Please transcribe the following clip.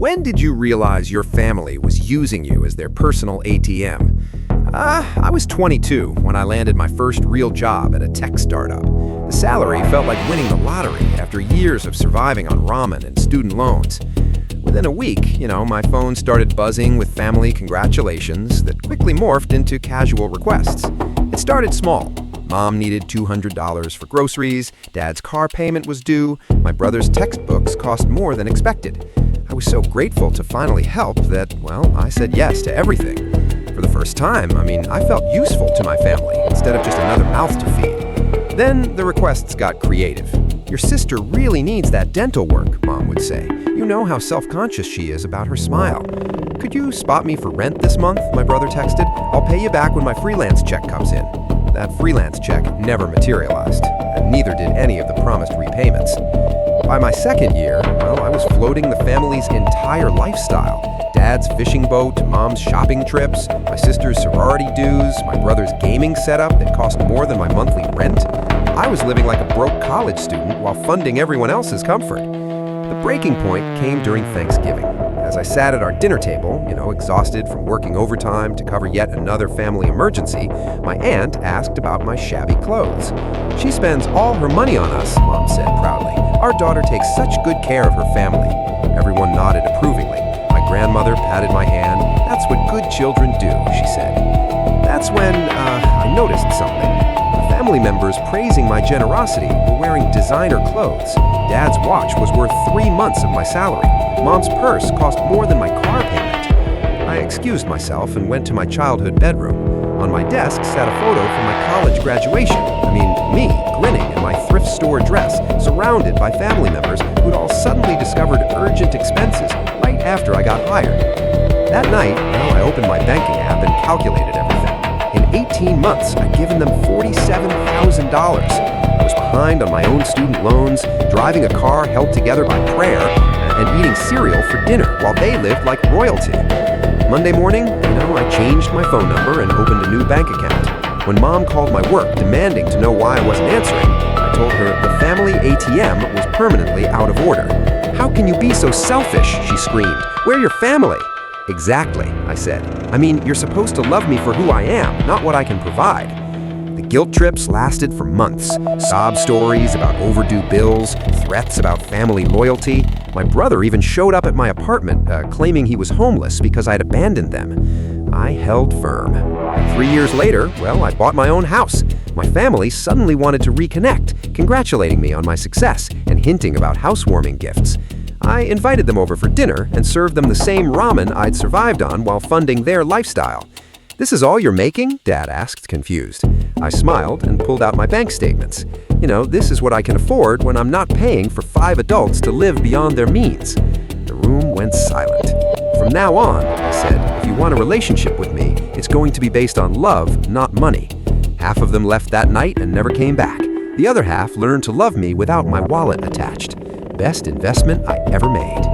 When did you realize your family was using you as their personal ATM? I was 22 when I landed my first real job at a tech startup. The salary felt like winning the lottery after years of surviving on ramen and student loans. Within a week, my phone started buzzing with family congratulations that quickly morphed into casual requests. It started small. Mom needed $200 for groceries, Dad's car payment was due, my brother's textbooks cost more than expected. I was so grateful to finally help that, I said yes to everything. For the first time, I felt useful to my family instead of just another mouth to feed. Then the requests got creative. Your sister really needs that dental work, Mom would say. You know how self-conscious she is about her smile. Could you spot me for rent this month? My brother texted. I'll pay you back when my freelance check comes in. That freelance check never materialized, and neither did any of the promised repayments. By my second year, I was floating the family's entire lifestyle. Dad's fishing boat, Mom's shopping trips, my sister's sorority dues, my brother's gaming setup that cost more than my monthly rent. I was living like a broke college student while funding everyone else's comfort. The breaking point came during Thanksgiving. As I sat at our dinner table, exhausted from working overtime to cover yet another family emergency, my aunt asked about my shabby clothes. She spends all her money on us, Mom said proudly. Our daughter takes such good care of her family. Everyone nodded approvingly. My grandmother patted my hand. That's what good children do, she said. That's when I noticed something. The family members praising my generosity were wearing designer clothes. Dad's watch was worth 3 months of my salary. Mom's purse cost more than my car payment. I excused myself and went to my childhood bedroom. On my desk sat a photo from my college graduation. Me, grinning in my thrift store dress, surrounded by family members who'd all suddenly discovered urgent expenses right after I got hired. That night, I opened my banking app and calculated everything. In 18 months, I'd given them $47,000. I was behind on my own student loans, driving a car held together by prayer, and eating cereal for dinner while they lived like royalty. Monday morning, I changed my phone number and opened a new bank account. When Mom called my work demanding to know why I wasn't answering, I told her the family ATM was permanently out of order. How can you be so selfish? She screamed. We're your family. Exactly, I said. You're supposed to love me for who I am, not what I can provide. The guilt trips lasted for months. Sob stories about overdue bills, threats about family loyalty. My brother even showed up at my apartment, claiming he was homeless because I'd abandoned them. I held firm. 3 years later, I bought my own house. My family suddenly wanted to reconnect, congratulating me on my success and hinting about housewarming gifts. I invited them over for dinner and served them the same ramen I'd survived on while funding their lifestyle. This is all you're making? Dad asked, confused. I smiled and pulled out my bank statements. This is what I can afford when I'm not paying for 5 adults to live beyond their means. The room went silent. From now on, I said, if you want a relationship with me, it's going to be based on love, not money. Half of them left that night and never came back. The other half learned to love me without my wallet attached. Best investment I ever made.